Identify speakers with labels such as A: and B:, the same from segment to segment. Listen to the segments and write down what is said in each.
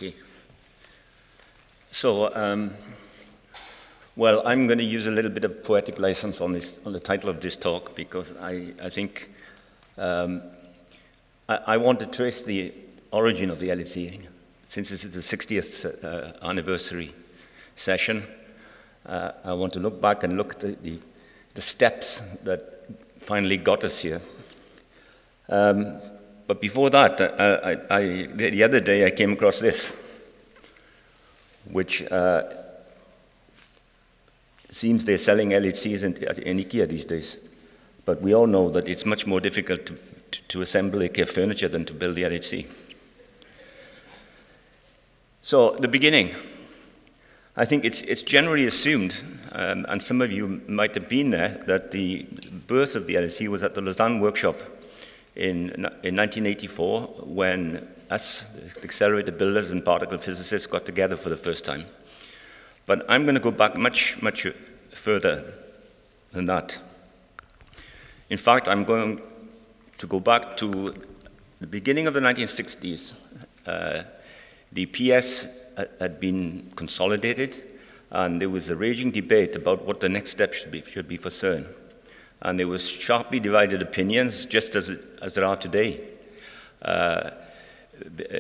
A: Okay. So, well, I'm going to use a little bit of poetic license on the title of this talk, because I think I want to trace the origin of the LHC, since this is the 60th anniversary session. I want to look back and look at the steps that finally got us here. But before that, the other day I came across this, which seems they're selling LHCs in IKEA these days. But we all know that it's much more difficult to assemble IKEA furniture than to build the LHC. So the beginning. I think it's generally assumed, and some of you might have been there, that the birth of the LHC was at the Lausanne workshop in 1984, when us, accelerator builders and particle physicists, got together for the first time. But I'm going to go back much, much further than that. In fact, I'm going to go back to the beginning of the 1960s. The PS had been consolidated, and there was a raging debate about what the next step should be for CERN. And there was sharply divided opinions, just as there are today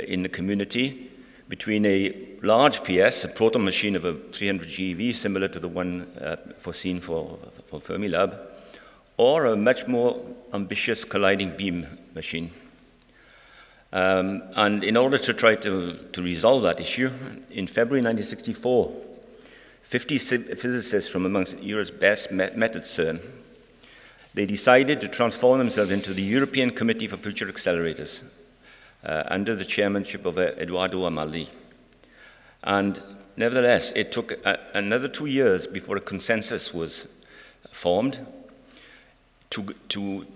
A: in the community, between a large PS, a proton machine of a 300 GeV, similar to the one foreseen for Fermilab, or a much more ambitious colliding beam machine. And in order to try to resolve that issue, in February 1964, 50 physicists from amongst Europe's best met at CERN. They decided to transform themselves into the European Committee for Future Accelerators, under the chairmanship of Eduardo Amaldi. And nevertheless, it took another 2 years before a consensus was formed to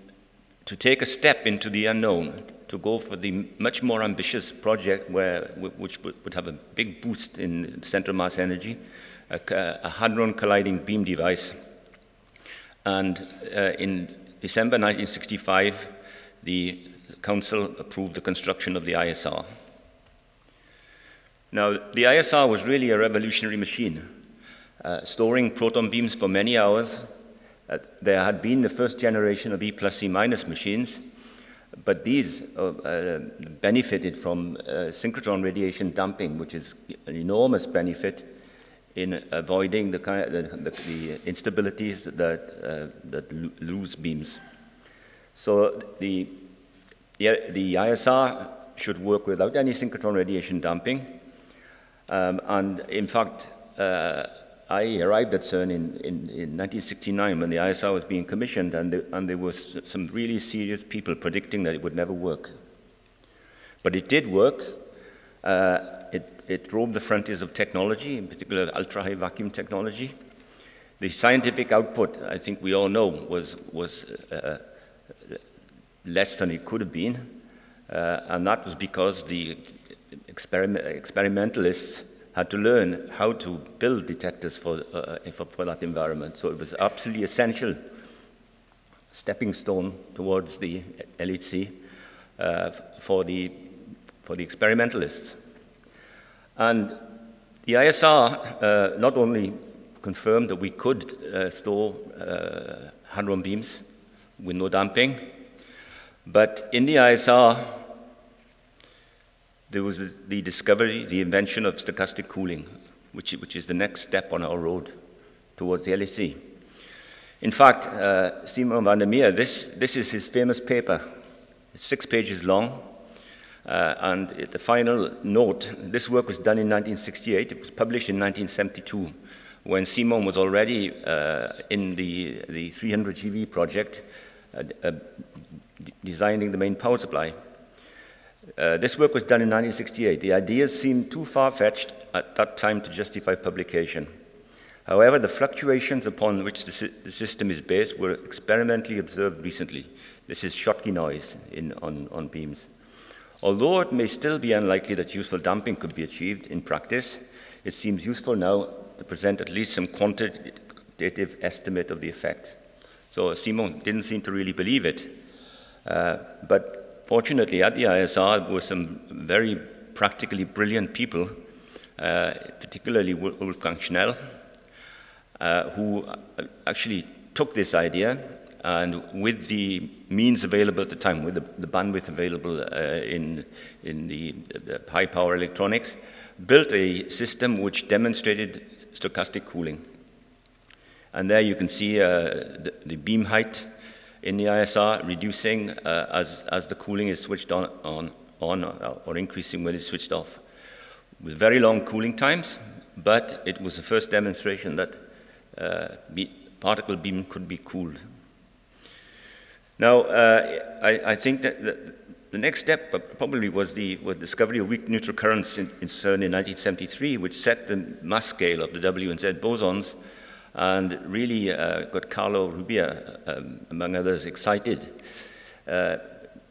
A: take a step into the unknown, to go for the much more ambitious project which would have a big boost in central mass energy, a hadron colliding beam device. And in December 1965, the Council approved the construction of the ISR. Now, the ISR was really a revolutionary machine, storing proton beams for many hours. There had been the first generation of E+ E- machines, but these benefited from synchrotron radiation damping, which is an enormous benefit in avoiding the instabilities that lose beams. So the ISR should work without any synchrotron radiation damping. And in fact, I arrived at CERN in 1969 when the ISR was being commissioned, and there was some really serious people predicting that it would never work. But it did work. It drove the frontiers of technology, in particular ultra-high vacuum technology. The scientific output, I think we all know, was less than it could have been, and that was because the experimentalists had to learn how to build detectors for that environment. So it was absolutely essential stepping stone towards the LHC for the experimentalists. And the ISR not only confirmed that we could store hadron beams with no damping, but in the ISR, there was the discovery, the invention of stochastic cooling, which is the next step on our road towards the LHC. In fact, Simon van der Meer, this is his famous paper. It's 6 pages long. And the final note, this work was done in 1968. It was published in 1972, when Simon was already in the 300 GeV project, designing the main power supply. This work was done in 1968. The ideas seemed too far-fetched at that time to justify publication. However, the fluctuations upon which the system is based were experimentally observed recently. This is Schottky noise on beams. Although it may still be unlikely that useful damping could be achieved in practice, it seems useful now to present at least some quantitative estimate of the effect. So Simon didn't seem to really believe it. But fortunately, at the ISR, there were some very practically brilliant people, particularly Wolfgang Schnell, who actually took this idea and with the means available at the time, with the bandwidth available in the high power electronics, built a system which demonstrated stochastic cooling. And there you can see the beam height in the ISR reducing as the cooling is switched on or increasing when it's switched off. With very long cooling times, but it was the first demonstration that particle beam could be cooled. Now, I think that the next step probably was the discovery of weak neutral currents in CERN in 1973, which set the mass scale of the W and Z bosons, and really got Carlo Rubbia, among others, excited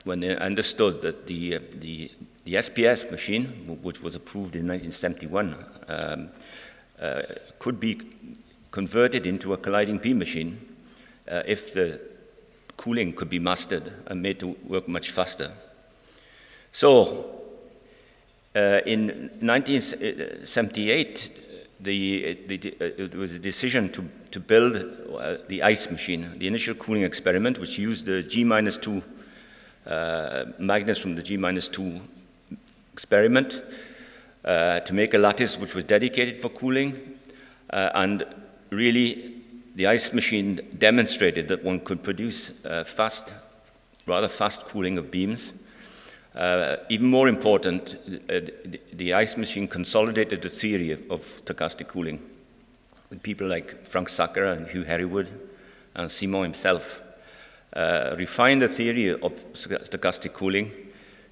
A: when they understood that the SPS machine, which was approved in 1971, could be converted into a colliding beam machine if the cooling could be mastered and made to work much faster. So in 1978, there was a decision to build the ICE machine, the initial cooling experiment, which used the G-2 magnets from the G-2 experiment to make a lattice which was dedicated for cooling. And really, the ICE machine demonstrated that one could produce rather fast cooling of beams. Even more important, the ICE machine consolidated the theory of stochastic cooling with people like Frank Sakara and Hugh Herrywood and Simon himself. Refined the theory of stochastic cooling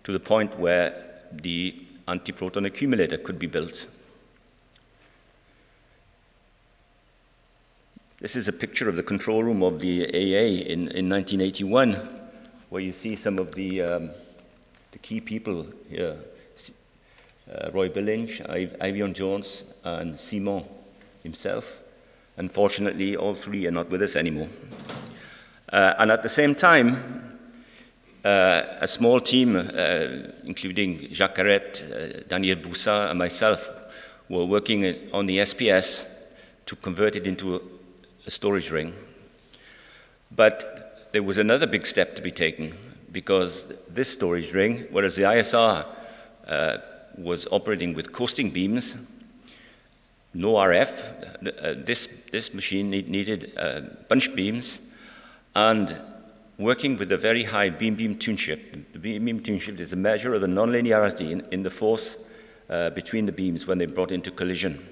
A: to the point where the antiproton accumulator could be built. This is a picture of the control room of the AA in 1981, where you see some of the key people here, Roy Billinge, Ivion Jones, and Simon himself. Unfortunately, all three are not with us anymore. And at the same time, a small team, including Jacques Carrette, Daniel Boussa, and myself, were working on the SPS to convert it into a storage ring. But there was another big step to be taken, because this storage ring, whereas the ISR was operating with coasting beams, no RF, this machine needed bunch beams, and working with a very high beam-beam tune shift. The beam-beam tune shift is a measure of the nonlinearity in the force between the beams when they brought into collision.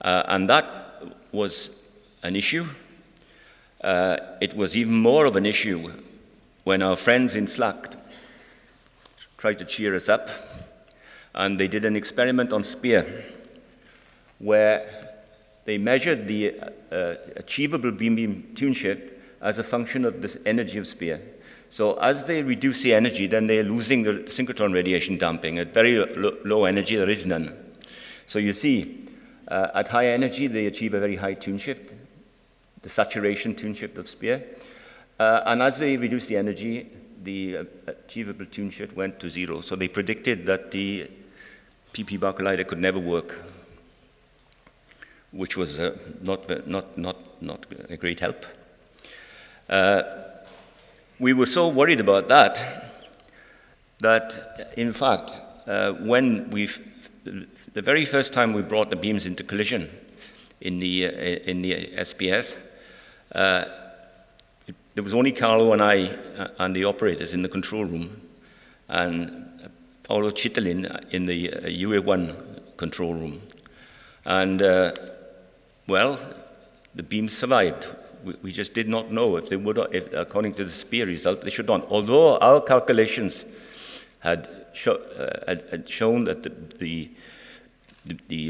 A: And that was an issue. It was even more of an issue when our friends in SLAC tried to cheer us up, and they did an experiment on SPEAR, where they measured the achievable beam-beam tune shift as a function of the energy of SPEAR. So as they reduce the energy, then they're losing the synchrotron radiation damping. At very low energy, there is none. So you see, at high energy, they achieve a very high tune shift, the saturation tune shift of SPEAR. And as they reduce the energy, the achievable tune shift went to 0. So they predicted that the PP bar collider could never work, which was not a great help. We were so worried about that in fact, when the very first time we brought the beams into collision in the SPS, there was only Carlo and I and the operators in the control room, and Paolo Cittolin in the UA1 control room. And, well, the beams survived. We just did not know if they would, according to the SPEAR result, they should not. Although our calculations had shown that the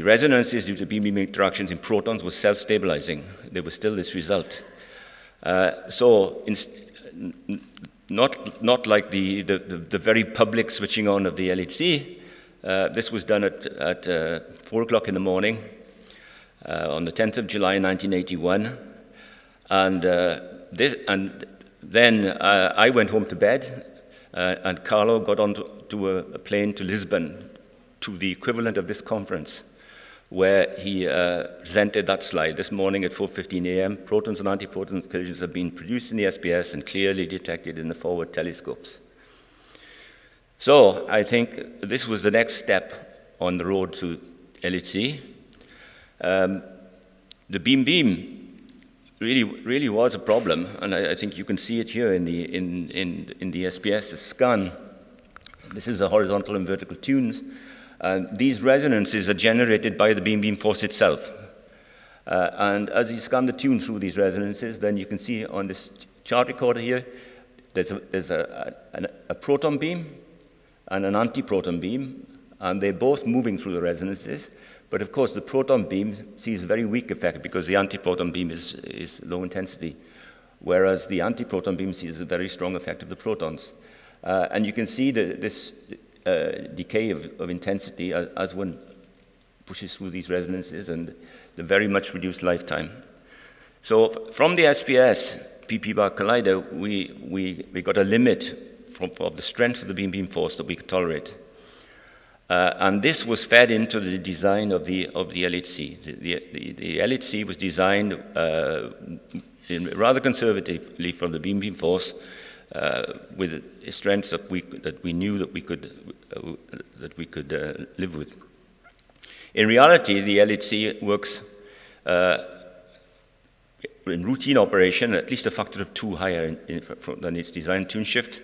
A: resonances due to beam-beam interactions in protons was self-stabilizing, there was still this result. Not like the very public switching on of the LHC. This was done at 4 o'clock in the morning on the 10th of July, 1981. And then I went home to bed, and Carlo got onto a plane to Lisbon to the equivalent of this conference, where he presented that slide this morning at 4:15 a.m. Protons and antiprotons collisions have been produced in the SPS and clearly detected in the forward telescopes. So I think this was the next step on the road to LHC. The beam really was a problem, and I think you can see it here in the SPS scan. This is the horizontal and vertical tunes. These resonances are generated by the beam force itself. And as you scan the tune through these resonances, then you can see on this chart recorder here, there's a proton beam and an anti-proton beam, and they're both moving through the resonances. But of course, the proton beam sees a very weak effect because the anti-proton beam is low intensity, whereas the anti-proton beam sees a very strong effect of the protons. And you can see this decay of intensity as one pushes through these resonances and the very much reduced lifetime. So from the SPS PP bar collider, we got a limit of the strength of the beam force that we could tolerate. And this was fed into the design of the LHC. The LHC was designed rather conservatively from the beam force with a strength that we knew that we could live with. In reality, the LHC works in routine operation at least a factor of 2 higher than its design tune shift.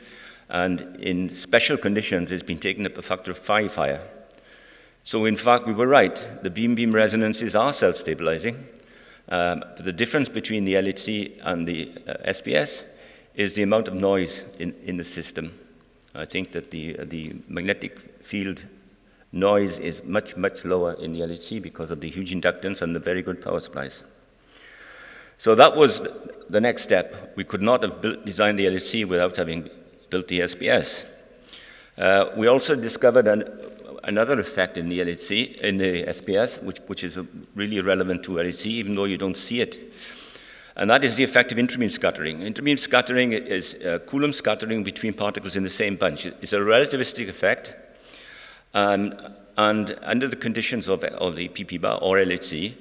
A: And in special conditions, it's been taken up a factor of 5 higher. So in fact, we were right. The beam resonances are self-stabilizing. But the difference between the LHC and the SPS is the amount of noise in the system. I think that the magnetic field noise is much lower in the LHC because of the huge inductance and the very good power supplies. So that was the next step. We could not have designed the LHC without having built the SPS. We also discovered another effect in the LHC, in the SPS, which is really relevant to LHC, even though you don't see it. And that is the effect of interbeam scattering. Interbeam scattering is Coulomb scattering between particles in the same bunch. It's a relativistic effect. And under the conditions of the PP bar or LHC,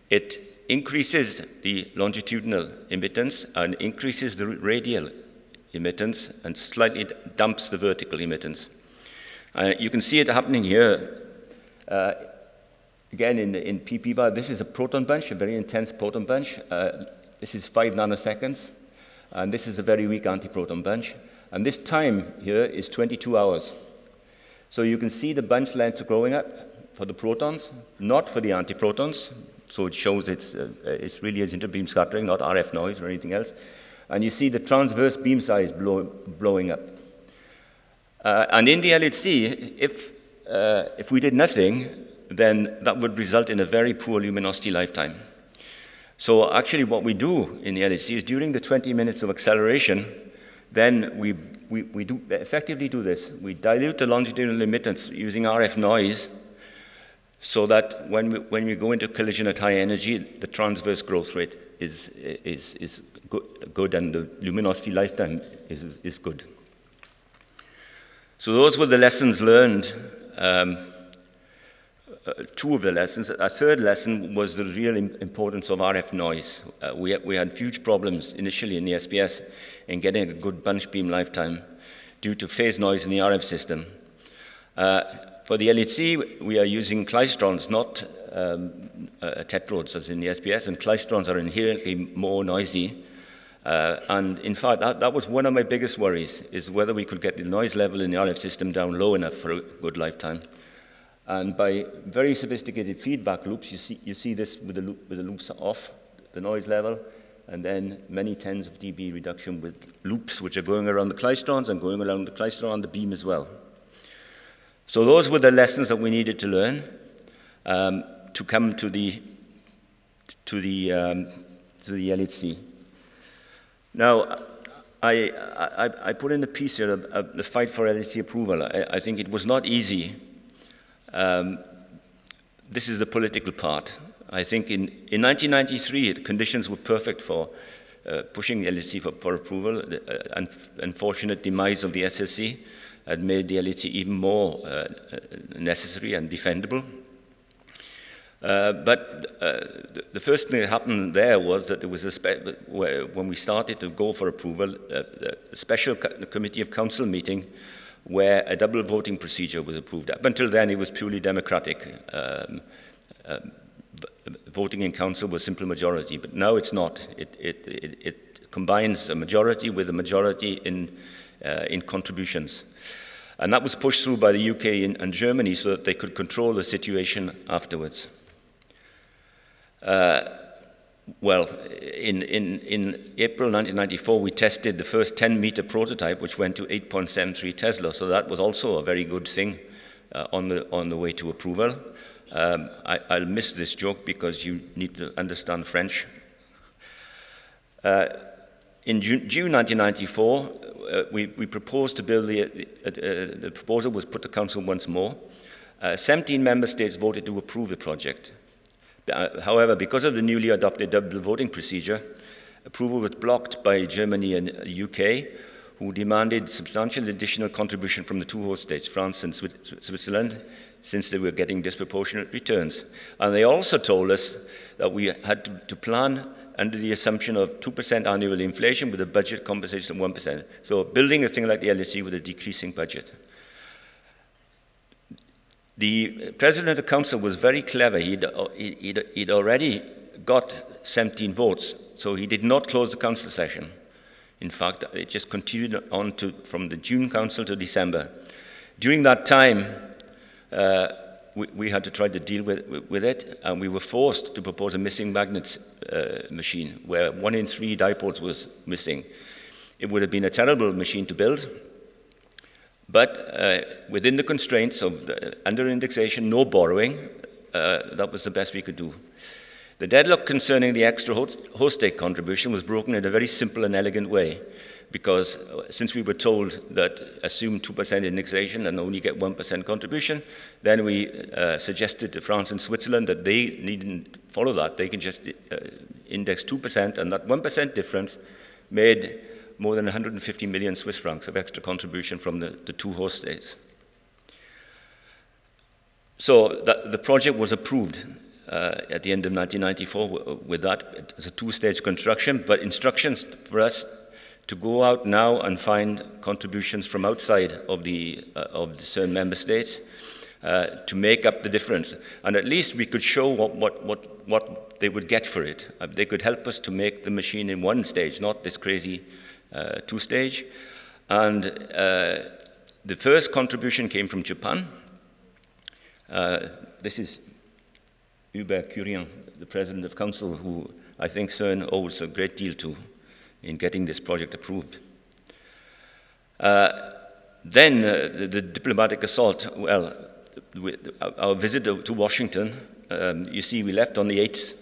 A: it increases the longitudinal emittance and increases the radial emittance and slightly dumps the vertical emittance. You can see it happening here. Again, in PP bar, this is a proton bunch, a very intense proton bunch. This is 5 nanoseconds, and this is a very weak antiproton bunch. And this time here is 22 hours. So you can see the bunch lengths growing up for the protons, not for the antiprotons. So it shows it's really as interbeam scattering, not RF noise or anything else. And you see the transverse beam size blowing up. And in the LHC, if we did nothing, then that would result in a very poor luminosity lifetime. So actually what we do in the LHC is during the 20 minutes of acceleration, then we do effectively do this. We dilute the longitudinal emittance using RF noise so that when we go into collision at high energy, the transverse growth rate is good and the luminosity lifetime is good. So those were the lessons learned. 2 of the lessons. A third lesson was the real importance of RF noise. We had huge problems initially in the SPS in getting a good bunch beam lifetime due to phase noise in the RF system. For the LHC, we are using klystrons, not tetrodes as in the SPS, and klystrons are inherently more noisy. And in fact, that was one of my biggest worries, is whether we could get the noise level in the RF system down low enough for a good lifetime. And by very sophisticated feedback loops, you see this with the loops off, the noise level, and then many tens of dB reduction with loops which are going around the klystrons and going around the klystron on the beam as well. So those were the lessons that we needed to learn to come to the LHC. Now, I put in a piece here of the fight for LHC approval. I think it was not easy. This is the political part. I think in 1993, the conditions were perfect for pushing the LHC for approval. The unfortunate demise of the SSC had made the LHC even more necessary and defendable. But the first thing that happened there was that there was when we started to go for approval, a special committee of council meeting where a double voting procedure was approved. Up until then, it was purely democratic. Voting in council was simple majority, but now it's not. It combines a majority with a majority in contributions. And that was pushed through by the UK and Germany so that they could control the situation afterwards. Well, in April 1994, we tested the first 10-meter prototype, which went to 8.73 Tesla. So that was also a very good thing on the way to approval. I'll miss this joke because you need to understand French. In June 1994, we proposed to build the proposal was put to council once more. 17 member states voted to approve the project. However, because of the newly adopted double voting procedure, approval was blocked by Germany and the UK, who demanded substantial additional contribution from the two host states, France and Switzerland, since they were getting disproportionate returns. And they also told us that we had to plan under the assumption of 2% annual inflation with a budget compensation of 1%. So building a thing like the LHC with a decreasing budget. The President of the Council was very clever. He'd already got 17 votes, so he did not close the Council session. In fact, it just continued on from the June Council to December. During that time, we had to try to deal with it, and we were forced to propose a missing magnets machine, where 1 in 3 dipoles was missing. It would have been a terrible machine to build, but within the constraints of under indexation, no borrowing, that was the best we could do. The deadlock concerning the extra host state contribution was broken in a very simple and elegant way, because since we were told that assume 2% indexation and only get 1% contribution, then we suggested to France and Switzerland that they needn't follow that. They can just index 2%, and that 1% difference made more than 150 million Swiss francs of extra contribution from the two host states. So the project was approved at the end of 1994 with that as a two-stage construction, but instructions for us to go out now and find contributions from outside of the CERN member states to make up the difference. And at least we could show what they would get for it. They could help us to make the machine in one stage, not this crazy two-stage. And the first contribution came from Japan. This is Hubert Curien, the President of Council, who I think CERN owes a great deal to in getting this project approved. Then the diplomatic assault, well, our visit to Washington, you see we left on the 8th,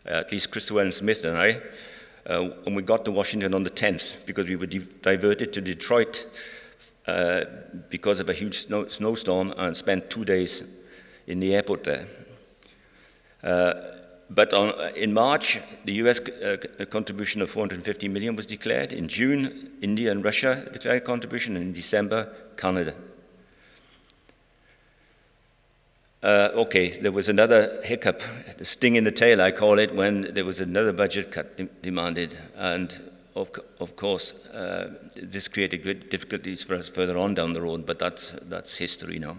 A: at least Christopher Smith and I, and we got to Washington on the 10th because we were diverted to Detroit because of a huge snowstorm and spent 2 days in the airport there. But in March, the US contribution of 450 million was declared. In June, India and Russia declared contribution, and in December, Canada. Okay, there was another hiccup, the sting in the tail, I call it, when there was another budget cut demanded. And of course, this created great difficulties for us further on down the road, but that's history now.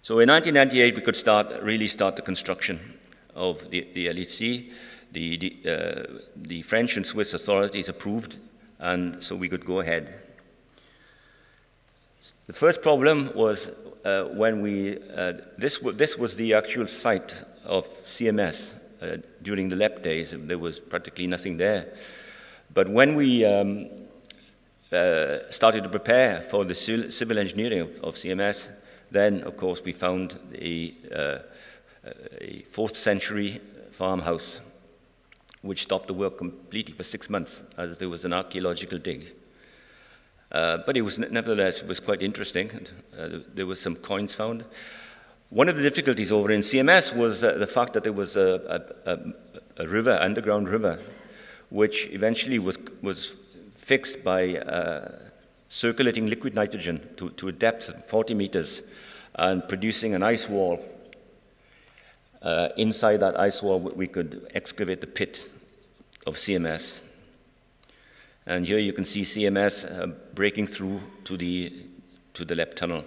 A: So in 1998, we could really start the construction of the LHC. The French and Swiss authorities approved, and so we could go ahead. The first problem was when this was the actual site of CMS during the LEP days. There was practically nothing there. But when we started to prepare for the civil engineering of CMS, then, of course, we found a 4th century farmhouse, which stopped the work completely for 6 months, as there was an archaeological dig. But it was, nevertheless, it was quite interesting. There were some coins found. One of the difficulties over in CMS was the fact that there was a river, underground river, which eventually was fixed by circulating liquid nitrogen to a depth of 40 meters and producing an ice wall. Inside that ice wall, we could excavate the pit of CMS. And here you can see CMS breaking through to the LEP tunnel.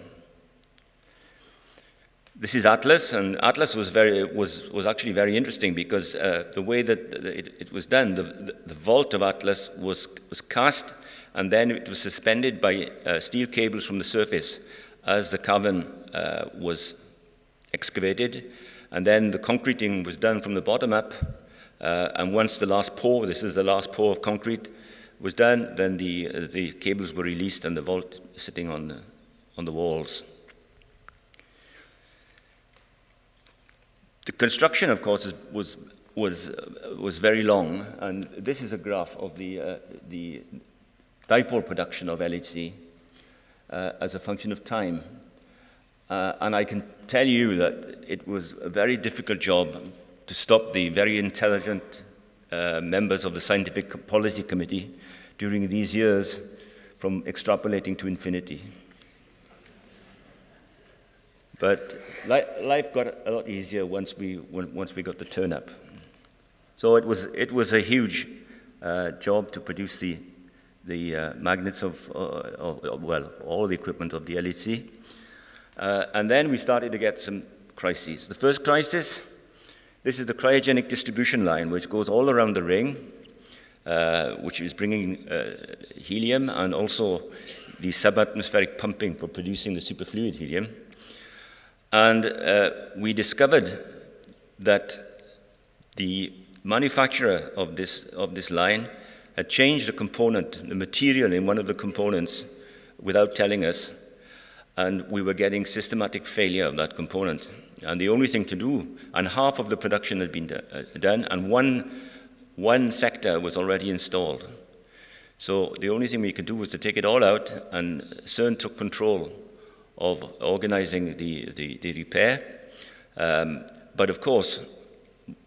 A: This is Atlas, and Atlas was actually very interesting because the way that it was done, the vault of Atlas was cast, and then it was suspended by steel cables from the surface as the cavern was excavated, and then the concreting was done from the bottom up, and once the last pour, this is the last pour of concrete, was done, then the cables were released and the vault sitting on the walls. The construction, of course, was very long, and this is a graph of the dipole production of LHC as a function of time. And I can tell you that it was a very difficult job to stop the very intelligent members of the Scientific Policy Committee during these years from extrapolating to infinity. But life got a lot easier once we got the turn up. So it was a huge job to produce the magnets of well, all the equipment of the LHC. And then we started to get some crises. The first crisis, this is the cryogenic distribution line, which goes all around the ring, which is bringing helium and also the subatmospheric pumping for producing the superfluid helium. And we discovered that the manufacturer of this line had changed the component, the material in one of the components, without telling us, and we were getting systematic failure of that component. And the only thing to do, and half of the production had been done, and one sector was already installed. So the only thing we could do was to take it all out, and CERN took control of organizing the repair. But of course,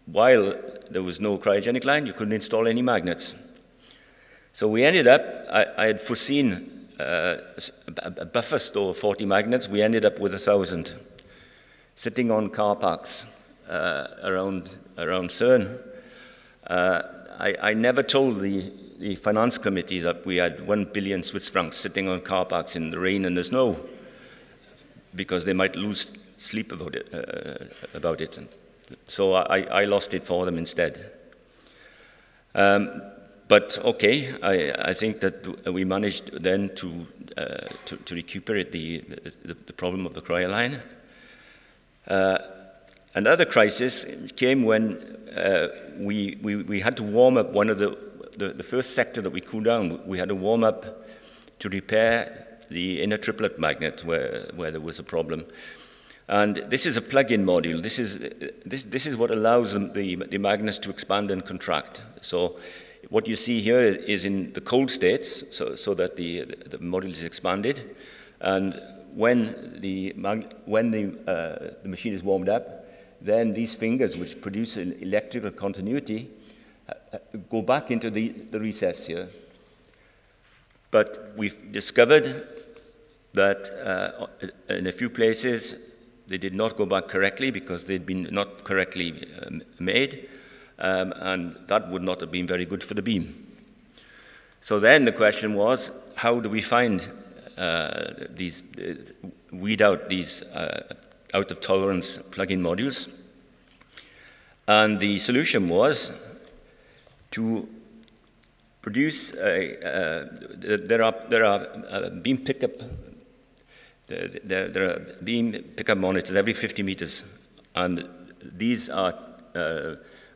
A: while there was no cryogenic line, you couldn't install any magnets. So we ended up, I had foreseen a buffer store of 40 magnets. We ended up with 1,000 sitting on car parks around CERN. I never told the finance committee that we had 1 billion Swiss francs sitting on car parks in the rain and the snow, because they might lose sleep about it. So I lost it for them instead. But okay, I think that we managed then to recuperate the problem of the cryo line. Another crisis came when we had to warm up one of the first sector that we cooled down. We had to warm up to repair the inner triplet magnet where there was a problem. And this is a plug-in module. This is what allows the magnets to expand and contract. So what you see here is in the cold state, so that the module is expanded. And when the machine is warmed up, then these fingers, which produce an electrical continuity, go back into the recess here. But we've discovered that in a few places they did not go back correctly because they'd been not correctly made, and that would not have been very good for the beam. So then the question was, how do we find weed out these out-of-tolerance plug-in modules? And the solution was to produce there are beam pickup. There are beam pickup monitors every 50 meters, and these are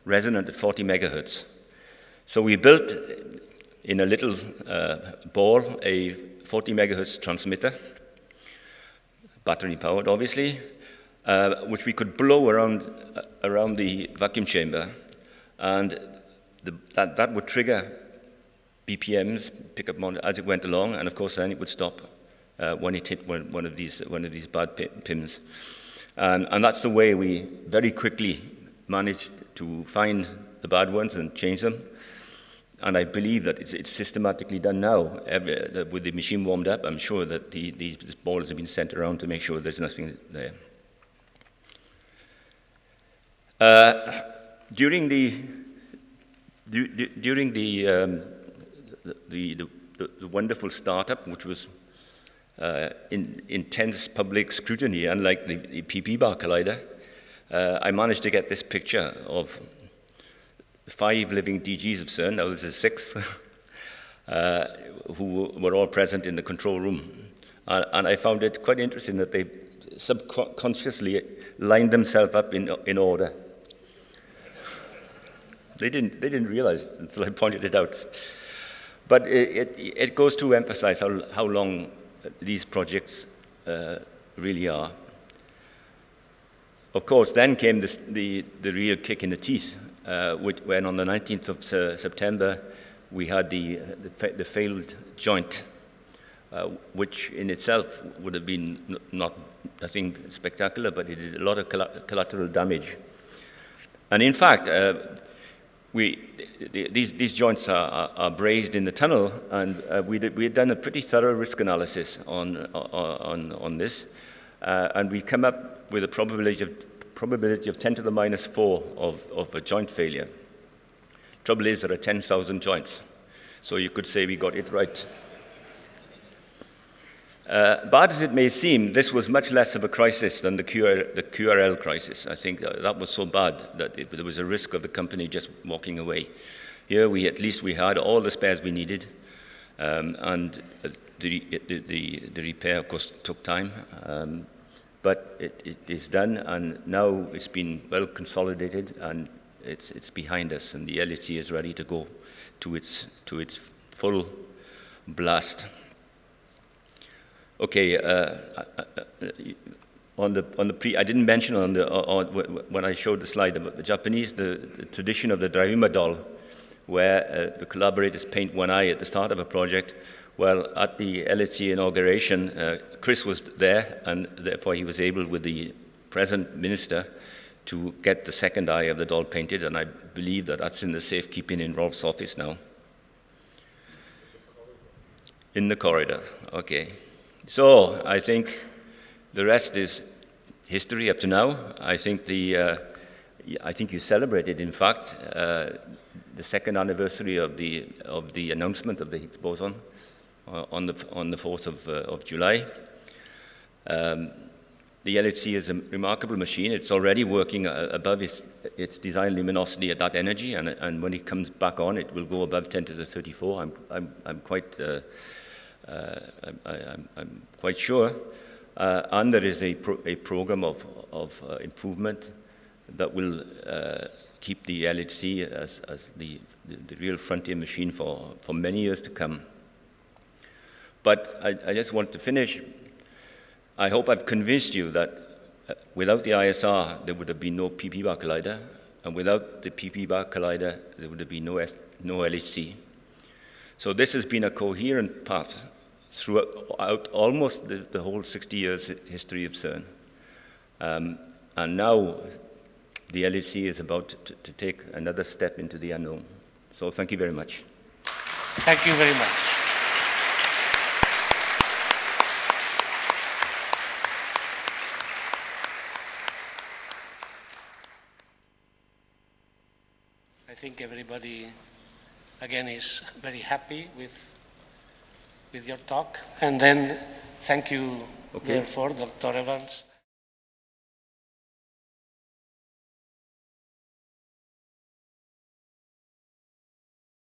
A: resonant at 40 megahertz. So we built in a little ball a 40 megahertz transmitter, battery powered obviously, which we could blow around the vacuum chamber, and that would trigger BPMs, pickup monitor, as it went along, and of course then it would stop when it hit one of these bad pins. And that's the way we very quickly managed to find the bad ones and change them. And I believe that it's systematically done now. With the machine warmed up, I'm sure that these balls have been sent around to make sure there's nothing there. During the wonderful startup, which was intense public scrutiny, unlike the PP bar collider, I managed to get this picture of 5 living DGs of CERN, now this is 6th, who were all present in the control room. And I found it quite interesting that they subconsciously lined themselves up in order. They didn't realize it until I pointed it out. But it goes to emphasize how long these projects really are. Of course, then came the real kick in the teeth, when on the 19th of September, we had the failed joint, which in itself would have been nothing spectacular, but it did a lot of collateral damage. And in fact, these joints are brazed in the tunnel, and we had done a pretty thorough risk analysis on this, and we come up with a probability of 10 to the minus 4 of a joint failure. Trouble is, there are 10,000 joints, so you could say we got it right. Bad as it may seem, this was much less of a crisis than the QRL crisis. I think that was so bad that there was a risk of the company just walking away. Here, at least we had all the spares we needed, and the repair, of course, took time. But it is done, and now it's been well consolidated, and it's behind us, and the LHC is ready to go to its full blast. Okay, I didn't mention when I showed the slide about the Japanese, the tradition of the Draima doll, where the collaborators paint one eye at the start of a project. Well, at the LHC inauguration, Chris was there, and therefore he was able, with the present minister, to get the second eye of the doll painted, and I believe that that's in the safekeeping in Rolf's office now. In the corridor, okay. So I think the rest is history up to now. I think you celebrated, in fact, the 2nd anniversary of the announcement of the Higgs boson on the 4th of July. The LHC is a remarkable machine. It's already working above its design luminosity at that energy, and when it comes back on, it will go above 10 to the 34. I'm quite sure. And there is a program of improvement that will keep the LHC as the real frontier machine for many years to come. But I just want to finish. I hope I've convinced you that without the ISR, there would have been no PP bar collider, and without the PP bar collider, there would have been no LHC. So this has been a coherent path throughout almost the whole 60 years history of CERN. And now the LHC is about to take another step into the unknown. So thank you very much.
B: Thank you very much. I think everybody, again, is very happy with your talk. And then thank you, therefore, Dr. Evans.